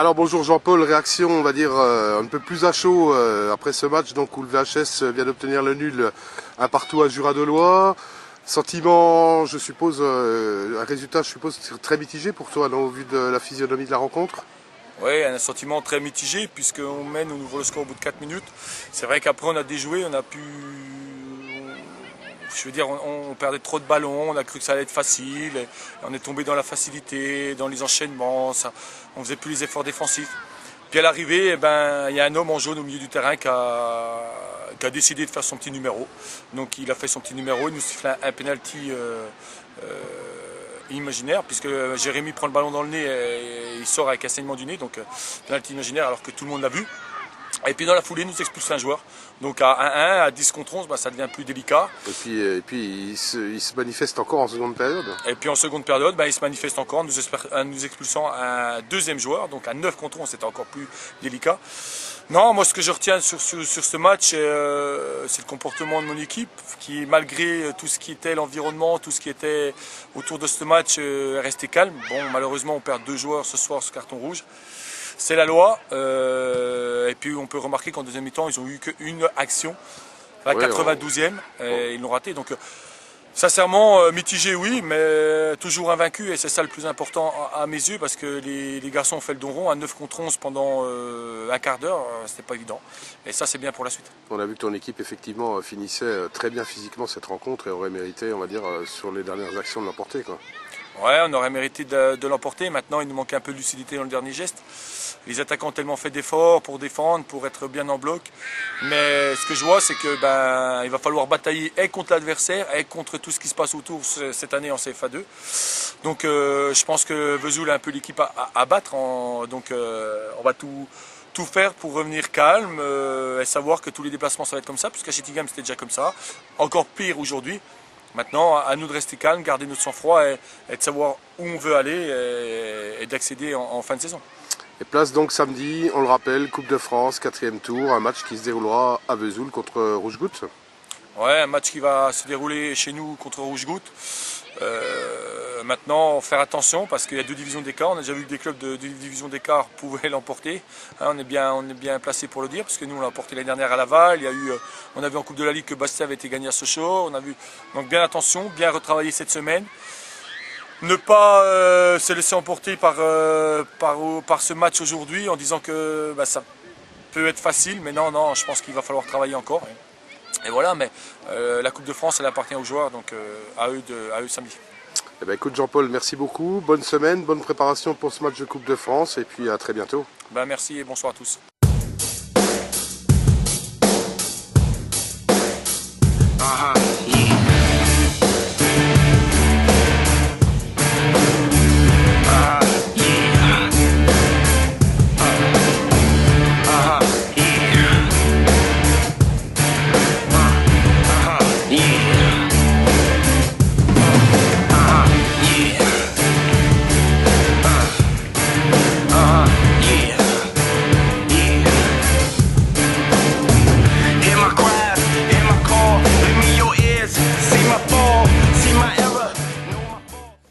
Alors bonjour Jean-Paul, réaction on va dire un peu plus à chaud après ce match donc où le VHS vient d'obtenir le nul un partout à Jura-de-Loire. Sentiment, je suppose, un résultat je suppose très mitigé pour toi, non, au vu de la physionomie de la rencontre? Oui, un sentiment très mitigé puisqu'on mène, on ouvre le score au bout de 4 minutes. C'est vrai qu'après on a déjoué, on a pu... Je veux dire, on perdait trop de ballons, on a cru que ça allait être facile, et on est tombé dans la facilité, dans les enchaînements, on faisait plus les efforts défensifs. Puis à l'arrivée, il y a un homme en jaune au milieu du terrain qui a décidé de faire son petit numéro. Donc il a fait son petit numéro, il nous siffle un penalty imaginaire, puisque Jérémy prend le ballon dans le nez et il sort avec un saignement du nez, donc penalty imaginaire alors que tout le monde l'a vu. Et puis dans la foulée, il nous expulse un joueur. Donc à 1-1, à 10 contre 11, ça devient plus délicat. Et puis il se manifeste encore en seconde période. Et puis en seconde période, il se manifeste encore en nous expulsant un deuxième joueur. Donc à 9 contre 11, c'était encore plus délicat. Non, moi ce que je retiens sur ce match, c'est le comportement de mon équipe, qui malgré tout ce qui était l'environnement, tout ce qui était autour de ce match, est resté calme. Bon, malheureusement, on perd 2 joueurs ce soir sur carton rouge. C'est la loi. Et puis on peut remarquer qu'en deuxième mi-temps, ils n'ont eu qu'une action, la 92e, et ils l'ont raté. Donc sincèrement, mitigé oui, mais toujours invaincu, et c'est ça le plus important à mes yeux, parce que les garçons ont fait le dos rond à 9 contre 11 pendant un quart d'heure, c'était pas évident. Et ça c'est bien pour la suite. On a vu que ton équipe effectivement finissait très bien physiquement cette rencontre et aurait mérité, on va dire, sur les dernières actions de l'emporter, quoi. Ouais, on aurait mérité de l'emporter. Maintenant, il nous manquait un peu de lucidité dans le dernier geste. Les attaquants ont tellement fait d'efforts pour défendre, pour être bien en bloc. Mais ce que je vois, c'est que il va falloir batailler et contre l'adversaire et contre tout ce qui se passe autour cette année en CFA2. Donc, je pense que Vesoul a un peu l'équipe à battre. Donc, on va tout faire pour revenir calme et savoir que tous les déplacements ça va être comme ça, puisqu'à Chettingham c'était déjà comme ça. Encore pire aujourd'hui. Maintenant, à nous de rester calme, garder notre sang-froid et de savoir où on veut aller et d'accéder en fin de saison. Et place donc samedi, on le rappelle, Coupe de France, 4e tour, un match qui se déroulera à Vesoul contre Rouge-Goutte. Ouais, un match qui va se dérouler chez nous contre Rouge-Goutte. Maintenant, faire attention parce qu'il y a 2 divisions d'écart. On a déjà vu que des clubs de 2 divisions d'écart pouvaient l'emporter. On est bien placé pour le dire parce que nous on l'a emporté l'année dernière à Laval. On a vu en Coupe de la Ligue que Bastia avait été gagné à Sochaux. Donc bien attention, bien retravailler cette semaine. Ne pas se laisser emporter par ce match aujourd'hui en disant que ça peut être facile. Mais non, je pense qu'il va falloir travailler encore. Et voilà, mais la Coupe de France, elle appartient aux joueurs, donc à eux samedi. Eh ben, écoute Jean-Paul, merci beaucoup, bonne semaine, bonne préparation pour ce match de Coupe de France et puis à très bientôt. Merci et bonsoir à tous.